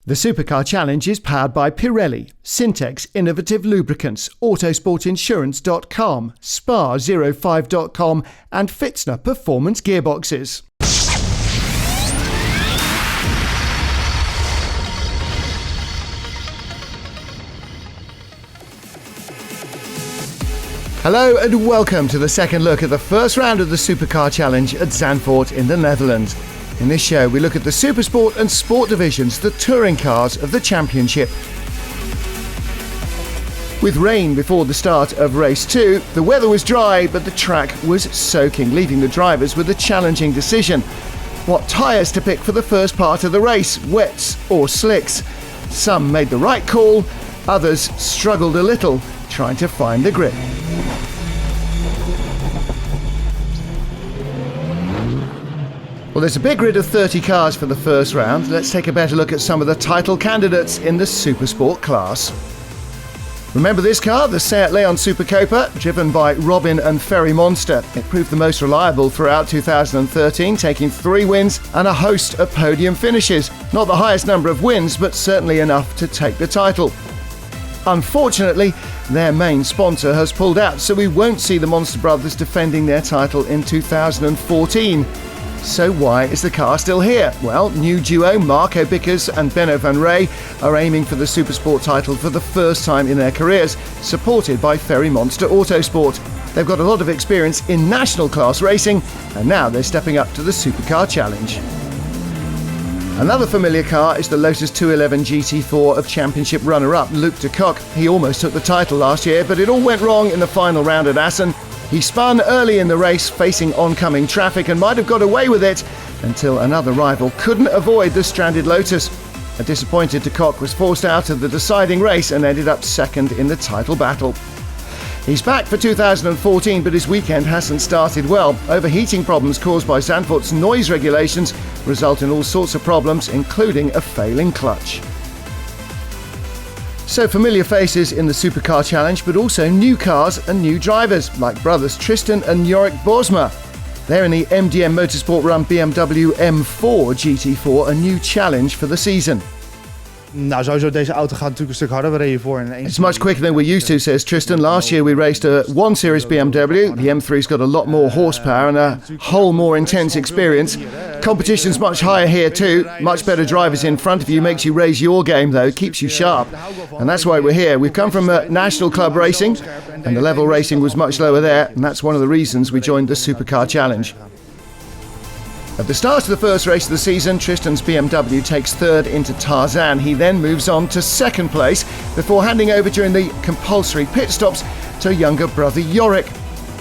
The Supercar Challenge is powered by Pirelli, Syntex Innovative Lubricants, Autosportinsurance.com, Spa05.com and Fitzner Performance Gearboxes. Hello and welcome to the second look at the first round of the Supercar Challenge at Zandvoort in the Netherlands. In this show, we look at the Supersport and Sport divisions, the touring cars of the championship. With rain before the start of race 2, the weather was dry, but the track was soaking, leaving the drivers with a challenging decision. What tyres to pick for the first part of the race, wets or slicks? Some made the right call, others struggled a little, trying to find the grip. Well, there's a big grid of 30 cars for the first round. Let's take a better look at some of the title candidates in the Supersport class. Remember this car, the Seat Leon Supercopa, driven by Robin and Ferry Monster. It proved the most reliable throughout 2013, taking 3 wins and a host of podium finishes. Not the highest number of wins, but certainly enough to take the title. Unfortunately, their main sponsor has pulled out, so we won't see the Monster Brothers defending their title in 2014. So why is the car still here? Well, new duo Marco Bickers and Benno van Rey are aiming for the Supersport title for the first time in their careers, supported by Ferry Monster Autosport. They've got a lot of experience in national class racing, and now they're stepping up to the Supercar Challenge. Another familiar car is the Lotus 211 GT4 of championship runner-up Luc de Kock. He almost took the title last year, but it all went wrong in the final round at Assen. He spun early in the race, facing oncoming traffic, and might have got away with it until another rival couldn't avoid the stranded Lotus. A disappointed de Kock was forced out of the deciding race and ended up second in the title battle. He's back for 2014, but his weekend hasn't started well. Overheating problems caused by Zandvoort's noise regulations result in all sorts of problems, including a failing clutch. So familiar faces in the Supercar Challenge, but also new cars and new drivers, like brothers Tristan and Jorik Bosma. They're in the MDM Motorsport run BMW M4 GT4, a new challenge for the season. Nou, sowieso deze auto gaat natuurlijk een stuk harder. We reden voor in It's much quicker than we're used to, says Tristan. Last year we raced a 1 Series BMW. The M3's got a lot more horsepower and a whole more intense experience. Competition's much higher here too. Much better drivers in front of you. Makes you raise your game though, keeps you sharp. And that's why we're here. We've come from national club racing and the level racing was much lower there, and that's one of the reasons we joined the Supercar Challenge. At the start of the first race of the season, Tristan's BMW takes third into Tarzan. He then moves on to second place before handing over during the compulsory pit stops to younger brother Jorik.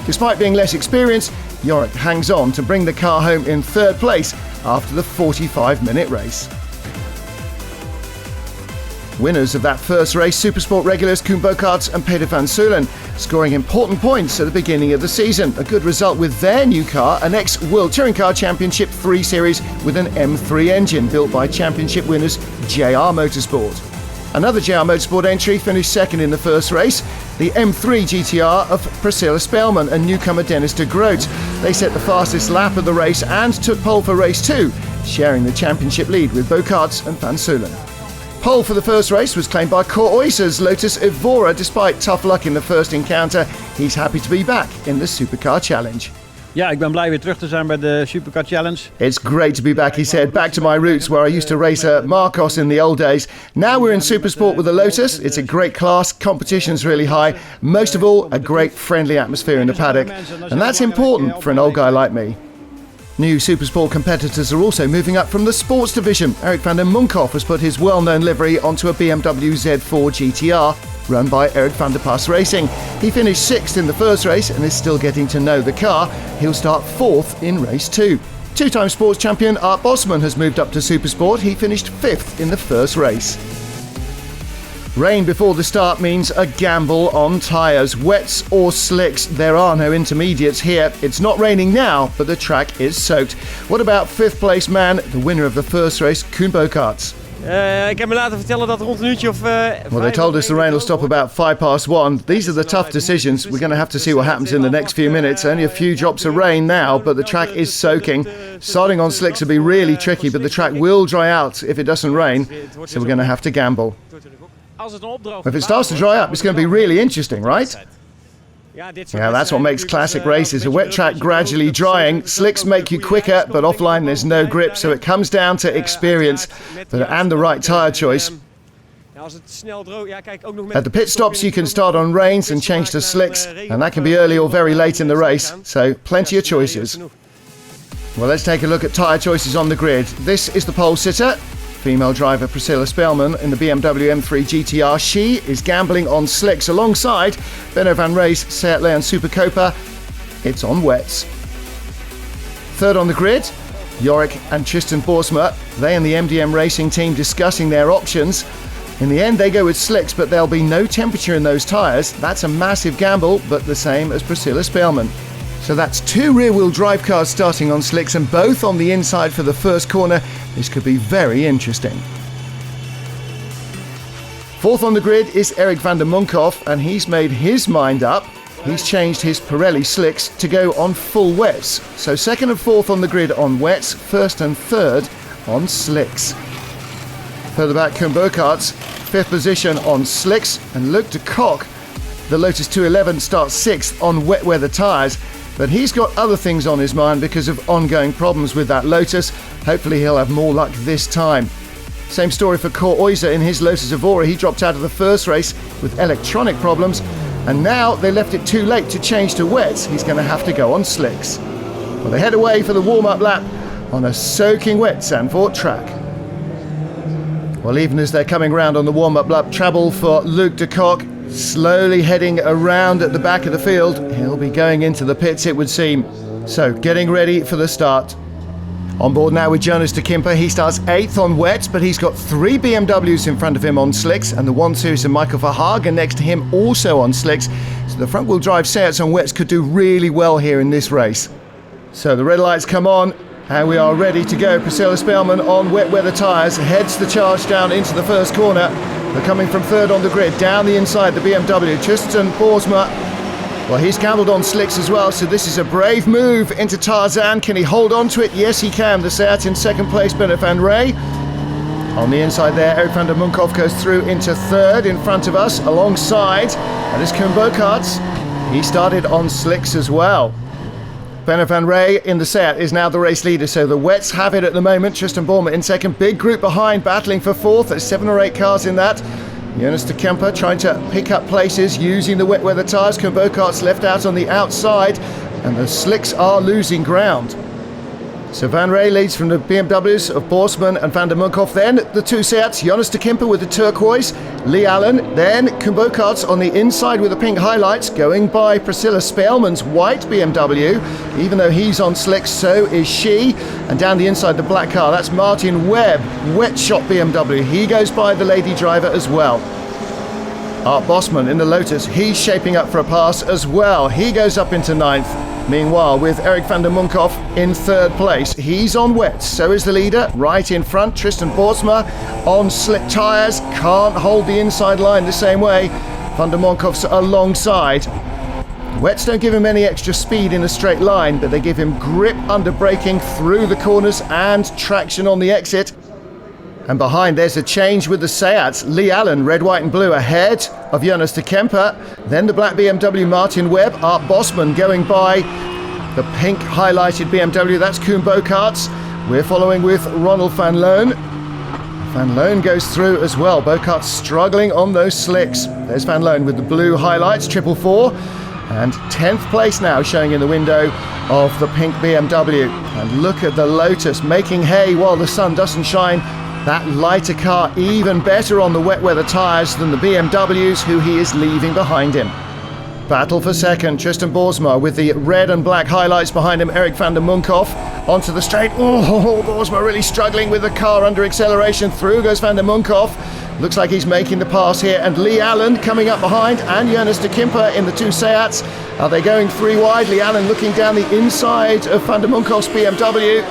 Despite being less experienced, Jorik hangs on to bring the car home in third place after the 45-minute race. Winners of that first race, Supersport regulars Koen Bokaerts and Peter van Sulen, scoring important points at the beginning of the season. A good result with their new car, an ex-World Touring Car Championship 3 Series with an M3 engine built by championship winners JR Motorsport. Another JR Motorsport entry finished second in the first race, the M3 GTR of Priscilla Spelman and newcomer Dennis de Groot. They set the fastest lap of the race and took pole for race 2, sharing the championship lead with Bokaerts and van Sulen. Pole for the first race was claimed by Cor Oysers' Lotus Evora. Despite tough luck in the first encounter, he's happy to be back in the Supercar Challenge. Ja, ik ben blij weer terug te zijn bij de Supercar Challenge. It's great to be back, he said. Back to my roots where I used to race a Marcos in the old days. Now we're in Supersport with the Lotus. It's a great class, competition's really high. Most of all, a great friendly atmosphere in the paddock. And that's important for an old guy like me. New Supersport competitors are also moving up from the sports division. Erik van der Munkhoff has put his well-known livery onto a BMW Z4 GTR, run by Erik van der Pas Racing. He finished 6th in the first race and is still getting to know the car. He'll start 4th in race 2. Two-time sports champion Art Bosman has moved up to Supersport. He finished 5th in the first race. Rain before the start means a gamble on tyres. Wets or slicks, there are no intermediates here. It's not raining now, but the track is soaked. What about 5th place man, the winner of the first race, Koen Bokaerts? Ik heb me laten vertellen dat rond een uurtje of... Well, they told us the rain will stop about 1:05. These are the tough decisions. We're going to have to see what happens in the next few minutes. Only a few drops of rain now, but the track is soaking. Starting on slicks will be really tricky, but the track will dry out if it doesn't rain, so we're going to have to gamble. If it starts to dry up, it's going to be really interesting, right? Yeah, that's what makes classic races. A wet track gradually drying. Slicks make you quicker, but offline there's no grip, so it comes down to experience and the right tyre choice. At the pit stops you can start on rains and change to slicks, and that can be early or very late in the race, so plenty of choices. Well, let's take a look at tyre choices on the grid. This is the pole sitter. Female driver Priscilla Spelman in the BMW M3 GTR. She is gambling on slicks alongside Benno van Rey's Seat Leon Supercopa. It's on wets. Third on the grid, Yorick and Tristan Boersma. They and the MDM Racing team discussing their options. In the end, they go with slicks, but there'll be no temperature in those tyres. That's a massive gamble, but the same as Priscilla Spelman. So that's 2 rear-wheel drive cars starting on slicks and both on the inside for the first corner. This could be very interesting. Fourth on the grid is Erik van der Munkhoff, and he's made his mind up. He's changed his Pirelli slicks to go on full wets. So second and fourth on the grid on wets, first and third on slicks. Further back, Koen Burkhart's fifth position on slicks, and Luc de Kock, the Lotus 211, starts sixth on wet weather tyres. But he's got other things on his mind because of ongoing problems with that Lotus. Hopefully he'll have more luck this time. Same story for Cor Oyser in his Lotus Evora. He dropped out of the first race with electronic problems, and now they left it too late to change to wets. He's going to have to go on slicks. Well, they head away for the warm-up lap on a soaking wet Zandvoort track. Well, even as they're coming round on the warm-up lap, trouble for Luc de Kock. Slowly heading around at the back of the field. He'll be going into the pits, it would seem. So, getting ready for the start. On board now with Jonas de Kimper. He starts 8th on wets, but he's got 3 BMWs in front of him on slicks, and the 1 Series and Michael Verhagen next to him also on slicks. So the front-wheel drive Seats on wets could do really well here in this race. So the red lights come on, and we are ready to go. Priscilla Spelman on wet weather tyres heads the charge down into the first corner. They're coming from third on the grid, down the inside, the BMW. Tristan Boersma, well, he's gambled on slicks as well, so this is a brave move into Tarzan. Can he hold on to it? Yes, he can. The Seat in second place, Benno van Rey. On the inside there, Erik van der Munkhoff goes through into third in front of us, alongside. That is Koen Burkhart's. He started on slicks as well. Benno van Rey in the Seat is now the race leader, so the wets have it at the moment. Tristan Boersma in second, big group behind, battling for fourth. There's 7 or 8 cars in that. Jonas de Kemper trying to pick up places using the wet weather tyres. Koen Burkhart's left out on the outside, and the slicks are losing ground. So Van Rey leads from the BMWs of Boersma and van der Munkhoff. Then the 2 Seats, Jonas de Kemper with the turquoise, Lee Allen, then Koen Burkhart's on the inside with the pink highlights, going by Priscilla Spelman's white BMW. Even though he's on slicks, so is she. And down the inside, the black car, that's Martin Webb, wet shot BMW. He goes by the lady driver as well. Art Bosman in the Lotus, he's shaping up for a pass as well. He goes up into 9th. Meanwhile, with Erik van der Munkhoff in third place, he's on wets, so is the leader. Right in front, Tristan Boersma on slick tyres, can't hold the inside line the same way. Van der Munkhoff's alongside. Wets don't give him any extra speed in a straight line, but they give him grip under braking through the corners and traction on the exit. And behind, there's a change with the Seats. Lee Allen, red, white and blue, ahead of Jonas de Kemper. Then the black BMW, Martin Webb. Art Bosman going by the pink highlighted BMW. That's Koen Burkhart's. We're following with Ronald van Loon. Van Loon goes through as well. Burkhart's struggling on those slicks. There's Van Loon with the blue highlights, 444. And 10th place now showing in the window of the pink BMW. And look at the Lotus making hay while the sun doesn't shine. That lighter car even better on the wet weather tyres than the BMWs, who he is leaving behind him. Battle for second, Tristan Boersma with the red and black highlights behind him, Erik van der Munkhoff onto the straight. Oh, Boersma really struggling with the car under acceleration. Through goes van der Munkhoff. Looks like he's making the pass here, and Lee Allen coming up behind, and Jonas de Kemper in the 2 Seats. Are they going 3 wide? Lee Allen looking down the inside of van der Munkhoff's BMW.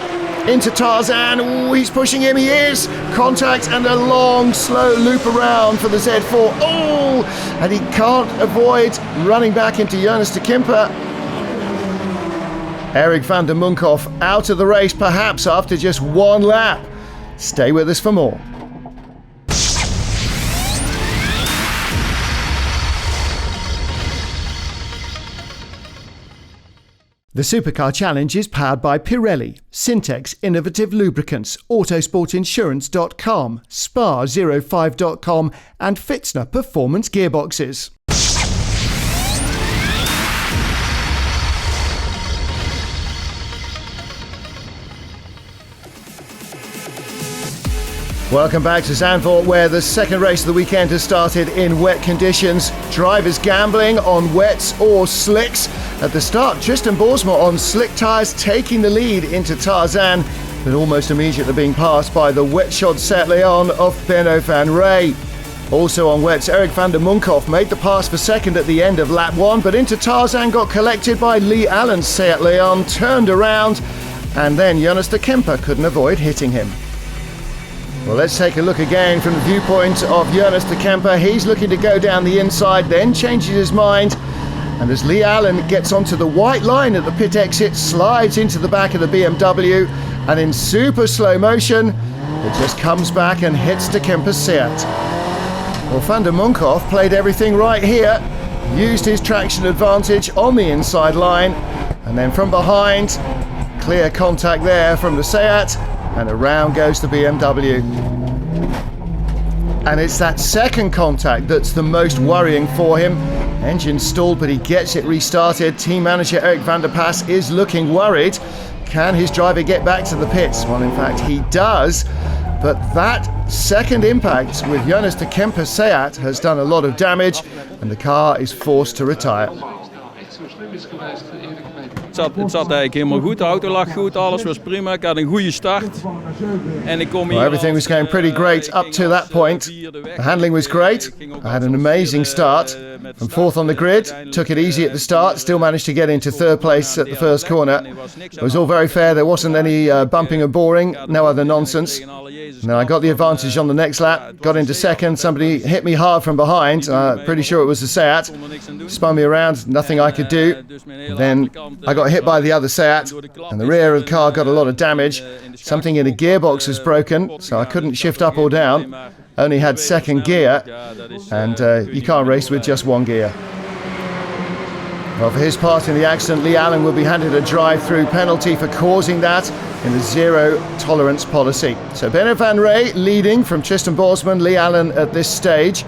into Tarzan. Ooh, he's pushing him, he is. Contact and a long, slow loop around for the Z4. Oh, and he can't avoid running back into Jonas de Kimper. Erik van der Munkhoff out of the race, perhaps after just one lap. Stay with us for more. The Supercar Challenge is powered by Pirelli, Syntex Innovative Lubricants, Autosportinsurance.com, Spa05.com and Fitzner Performance Gearboxes. Welcome back to Zandvoort, where the second race of the weekend has started in wet conditions. Drivers gambling on wets or slicks. At the start, Tristan Boersma on slick tyres taking the lead into Tarzan, but almost immediately being passed by the wet-shod Seat Leon of Benno van Rij. Also on wets, Erik van der Munkhoff made the pass for second at the end of lap 1, but into Tarzan got collected by Lee Allen's Seat Leon, turned around, and then Jonas de Kimper couldn't avoid hitting him. Well, let's take a look again from the viewpoint of Jonas de Kimper. He's looking to go down the inside, then changes his mind. And as Lee Allen gets onto the white line at the pit exit, slides into the back of the BMW, and in super slow motion, it just comes back and hits de Kimper's Seat. Well, van der Munkhoff played everything right here, used his traction advantage on the inside line, and then from behind, clear contact there from the Seat, and around goes the BMW. And it's that second contact that's the most worrying for him. Engine stalled, but he gets it restarted. Team manager Erik van der Pas is looking worried. Can his driver get back to the pits? Well, in fact, he does. But that second impact with Jonas de Kimper's Seat has done a lot of damage, and the car is forced to retire. Het zat eigenlijk helemaal goed, de auto lag goed, alles was prima, ik had een goede start. En ik kom hier everything was going pretty great up to that point. The handling was great. I had an amazing start. From fourth on the grid, took it easy at the start, still managed to get into third place at the first corner. It was all very fair, there wasn't any bumping and boring, no other nonsense. And then I got the advantage on the next lap, got into second, somebody hit me hard from behind, pretty sure it was the Seat, spun me around, nothing I could do. Then I got hit by the other Seat, and the rear of the car got a lot of damage. Something in the gearbox was broken, so I couldn't shift up or down. Only had second gear, and you can't race with just one gear. Well, for his part in the accident, Lee Allen will be handed a drive-through penalty for causing that in the zero-tolerance policy. So Benno van Rij leading from Tristan Boersma, Lee Allen at this stage.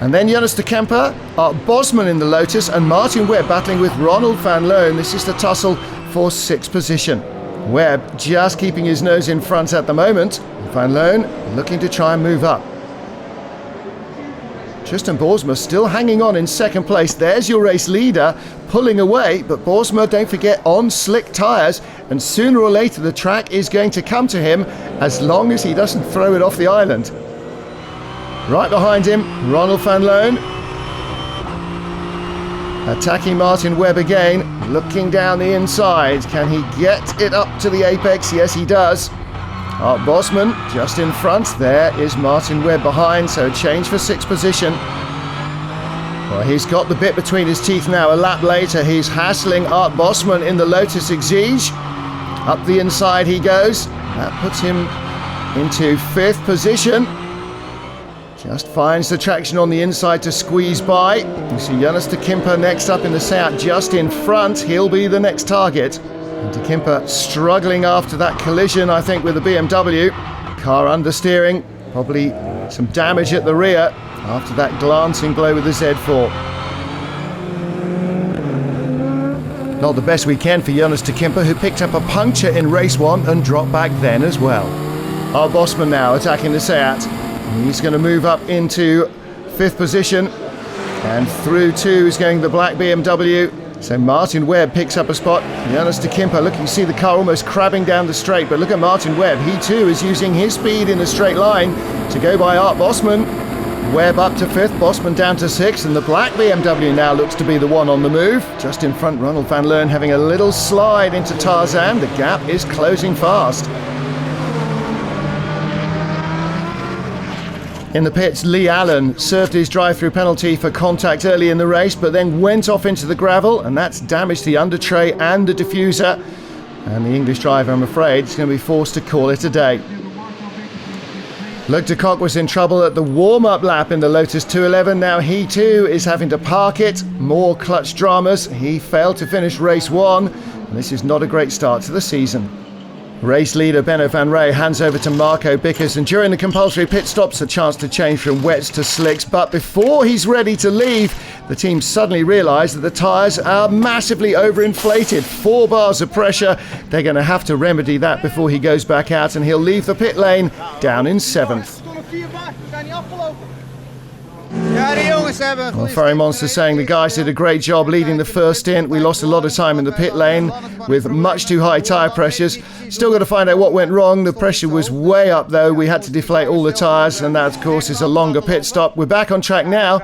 And then Jonas de Kimper, Art Bosman in the Lotus, and Martin Webb battling with Ronald van Loon. This is the tussle for sixth position. Webb just keeping his nose in front at the moment. Van Loon looking to try and move up. Tristan Boersma still hanging on in second place. There's your race leader pulling away, but Boersma, don't forget, on slick tyres, and sooner or later the track is going to come to him as long as he doesn't throw it off the island. Right behind him, Ronald van Loon. Attacking Martin Webb again, looking down the inside. Can he get it up to the apex? Yes, he does. Art Bosman just in front. There is Martin Webb behind, so change for sixth position. Well, he's got the bit between his teeth now. A lap later, he's hassling Art Bosman in the Lotus Exige. Up the inside he goes. That puts him into fifth position. Just finds the traction on the inside to squeeze by. You see Jonas de Kimper next up in the Seat just in front. He'll be the next target. And de Kimper struggling after that collision, I think, with the BMW. Car understeering, probably some damage at the rear after that glancing blow with the Z4. Not the best weekend for Jonas de Kimper, who picked up a puncture in race 1 and dropped back then as well. Art Bosman now attacking the Seat. He's going to move up into fifth position, and through two is going the black BMW. So Martin Webb picks up a spot. Jonas de Kimper looking to see the car almost crabbing down the straight, but look at Martin Webb. He too is using his speed in a straight line to go by Art Bosman. Webb up to fifth, Bosman down to sixth, and the black BMW now looks to be the one on the move. Just in front, Ronald van Loon having a little slide into Tarzan. The gap is closing fast. In the pits, Lee Allen served his drive-through penalty for contact early in the race, but then went off into the gravel, and that's damaged the under tray and the diffuser. And the English driver, I'm afraid, is going to be forced to call it a day. Luc de Kock was in trouble at the warm-up lap in the Lotus 211. Now he too is having to park it. More clutch dramas. He failed to finish race 1, and this is not a great start to the season. Race leader Benno van Rey hands over to Marco Bickers, and during the compulsory pit stops, a chance to change from wets to slicks. But before he's ready to leave, the team suddenly realise that the tyres are massively overinflated. 4 bars of pressure. They're going to have to remedy that before he goes back out, and he'll leave the pit lane down in 7th. Well, Ferry Monster saying the guys did a great job leading the first stint. We lost a lot of time in the pit lane with much too high tyre pressures. Still got to find out what went wrong. The pressure was way up though. We had to deflate all the tyres, and that of course is a longer pit stop. We're back on track now.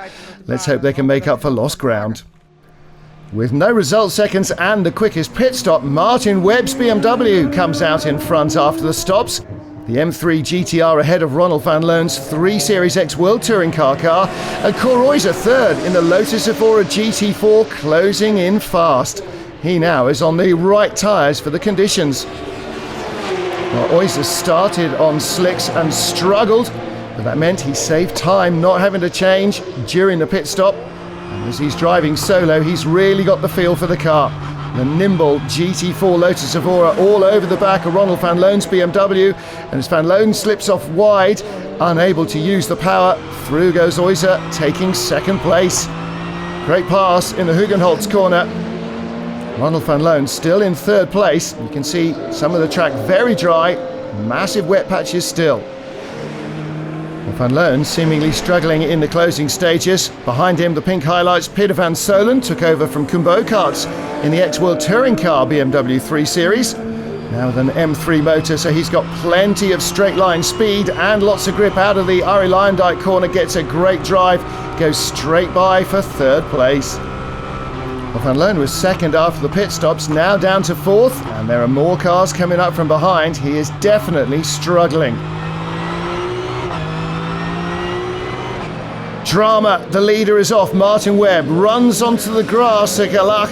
Let's hope they can make up for lost ground. With no result seconds and the quickest pit stop, Martin Webb's BMW comes out in front after the stops. The M3 GTR ahead of Ronald van Loon's 3 Series X World Touring Car, and Coroyzer third in the Lotus Evora GT4, closing in fast. He now is on the right tyres for the conditions. Well, Oyzer started on slicks and struggled, but that meant he saved time not having to change during the pit stop. And as he's driving solo, he's really got the feel for the car. The nimble GT4 Lotus Evora all over the back of Ronald van Loon's BMW, and as van Loon slips off wide, unable to use the power, through goes Oyzer, taking 2nd place. Great pass in the Hugenholtz corner. Ronald van Loon still in 3rd place. You can see some of the track very dry, massive wet patches still. Van Loon seemingly struggling in the closing stages. Behind him, the pink highlights, Peter van Solen took over from Koen Boekarts in the X-World Touring Car BMW 3 Series. Now with an M3 motor, so he's got plenty of straight line speed and lots of grip out of the Arie Luijendijk corner. Gets a great drive, goes straight by for 3rd place. Well, Van Loon was 2nd after the pit stops, now down to 4th, and there are more cars coming up from behind. He is definitely struggling. Drama, the leader is off. Martin Webb runs onto the grass at Galach,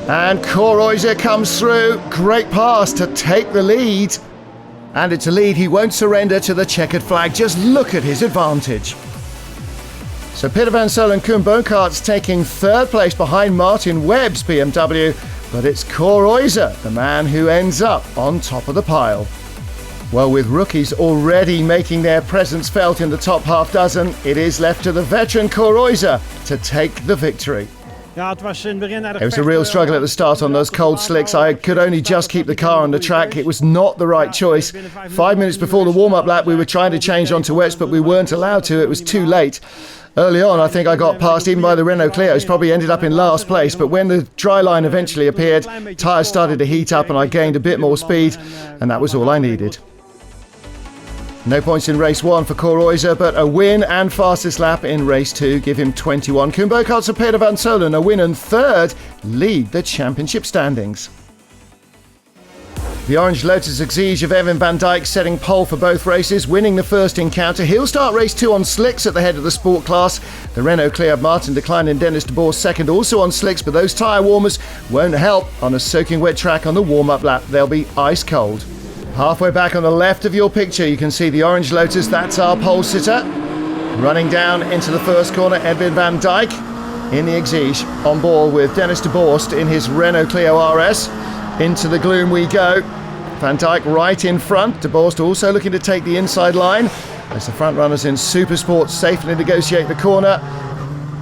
and Coroyzer comes through. Great pass to take the lead, and it's a lead he won't surrender to the checkered flag. Just look at his advantage. So Peter van Solen, Koen Boekarts taking 3rd place behind Martin Webb's BMW, but it's Coroyzer, the man who ends up on top of the pile. Well, with rookies already making their presence felt in the top half dozen, it is left to the veteran Coroyzer to take the victory. It was a real struggle at the start on those cold slicks. I could only just keep the car on the track. It was not the right choice. 5 minutes before the warm-up lap, we were trying to change onto wets, but we weren't allowed to. It was too late. Early on, I think I got passed even by the Renault Clio's, probably ended up in last place, but when the dry line eventually appeared, tyres started to heat up and I gained a bit more speed, and that was all I needed. No points in race 1 for Coroyzer, but a win and fastest lap in race 2 give him 21. Koen Boekarts and Peter van Solen, a win and 3rd, lead the championship standings. The orange Lotus Exige of Evan van Dijk setting pole for both races, winning the first encounter. He'll start race 2 on slicks at the head of the sport class. The Renault Clio of Martin Decline and Dennis de Boer second, also on slicks, but those tyre warmers won't help on a soaking wet track on the warm-up lap. They'll be ice cold. Halfway back on the left of your picture, you can see the orange Lotus. That's our pole sitter. Running down into the first corner, Edwin van Dijk in the Exige, on board with Dennis de Borst in his Renault Clio RS. Into the gloom we go. Van Dijk right in front. De Borst also looking to take the inside line as the front runners in Supersport safely negotiate the corner.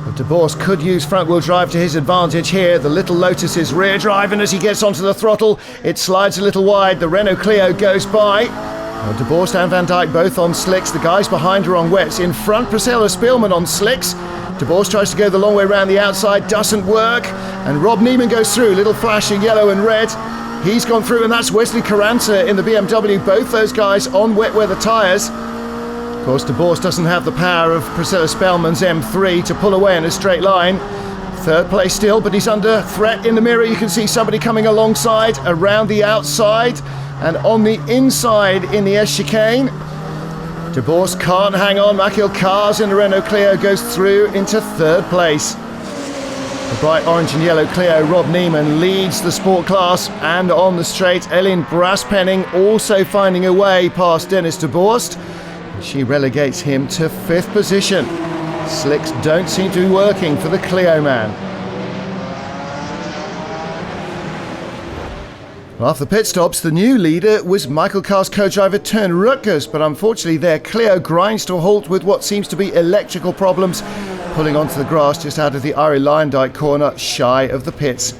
But De Borst could use front-wheel drive to his advantage here. The little Lotus is rear drive, and as he gets onto the throttle, it slides a little wide. The Renault Clio goes by. Well, De Borst and Van Dijk both on slicks. The guys behind are on wets. In front, Priscilla Spielman on slicks. De Borst tries to go the long way around the outside, doesn't work. And Rob Neiman goes through. Little flash of yellow and red. He's gone through, and that's Wesley Carranza in the BMW. Both those guys on wet weather tyres. Of course, De Borst doesn't have the power of Priscilla Spellman's M3 to pull away in a straight line. 3rd place still, but he's under threat in the mirror. You can see somebody coming alongside, around the outside, and on the inside in the S chicane. De Boerst can't hang on. Michael Kars in the Renault Clio goes through into third place. The bright orange and yellow Clio, Rob Neiman leads the sport class, and on the straight, Elin Braspenning also finding a way past Dennis De Boerst. She relegates him to 5th position. Slicks don't seem to be working for the Clio man. Well, after pit stops, the new leader was Michael Kars co-driver Teun Rutgers, but unfortunately their Clio grinds to a halt with what seems to be electrical problems, pulling onto the grass just out of the Arie Luijendijk corner, shy of the pits.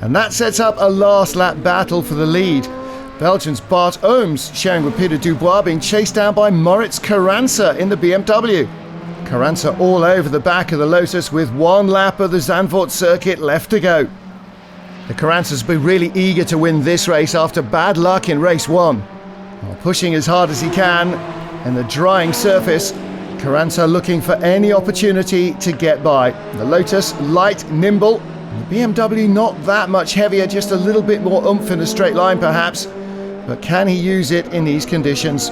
And that sets up a last lap battle for the lead. Belgians Bart Ooms sharing with Peter Dubois, being chased down by Moritz Carranza in the BMW. Carranza all over the back of the Lotus with 1 lap of the Zandvoort circuit left to go. The Carranza's been really eager to win this race after bad luck in race 1. While pushing as hard as he can in the drying surface, Carranza looking for any opportunity to get by. The Lotus light, nimble. The BMW not that much heavier, just a little bit more oomph in a straight line perhaps. But can he use it in these conditions?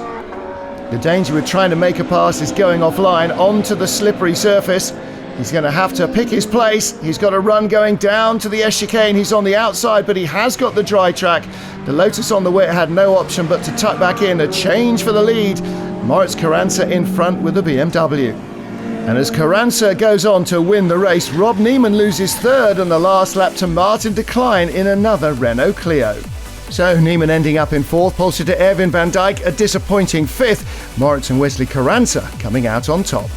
The danger with trying to make a pass is going offline onto the slippery surface. He's going to have to pick his place. He's got a run going down to the S-chicane. He's on the outside, but he has got the dry track. The Lotus on the wet had no option but to tuck back in. A change for the lead. Moritz Carranza in front with the BMW. And as Carranza goes on to win the race, Rob Neiman loses 3rd on the last lap to Martin de Klein in another Renault Clio. So Neiman ending up in 4th, Polster to Erwin van Dijk a disappointing 5th, Moritz and Wesley Carranza coming out on top.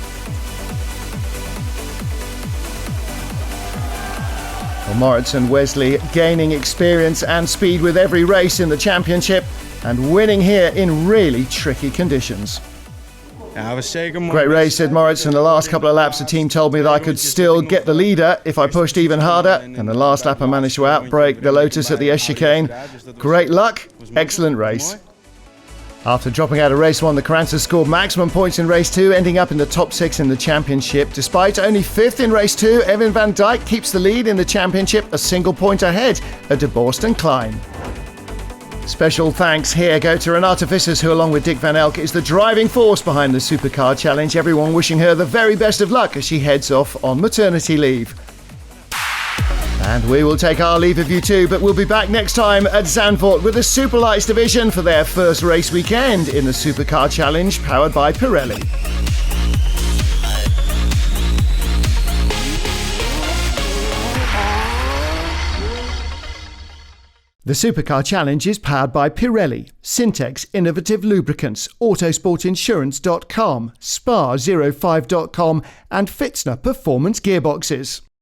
Well, Moritz and Wesley gaining experience and speed with every race in the championship and winning here in really tricky conditions. Great race, said Moritz. In the last couple of laps, the team told me that I could still get the leader if I pushed even harder. And the last lap, I managed to outbrake the Lotus at the S-chicane. Great luck, excellent race. After dropping out of race 1, the Carranza scored maximum points in race 2, ending up in the top 6 in the championship. Despite only 5th in race 2, Erwin van Dijk keeps the lead in the championship, a single point ahead of De Boerst and Klein. Special thanks here go to Renate Vissers, who along with Dick Van Elk is the driving force behind the Supercar Challenge. Everyone wishing her the very best of luck as she heads off on maternity leave. And we will take our leave of you too, but we'll be back next time at Zandvoort with the Superlights division for their first race weekend in the Supercar Challenge powered by Pirelli. The Supercar Challenge is powered by Pirelli, Syntex Innovative Lubricants, Autosportinsurance.com, Spa05.com and Fitzner Performance Gearboxes.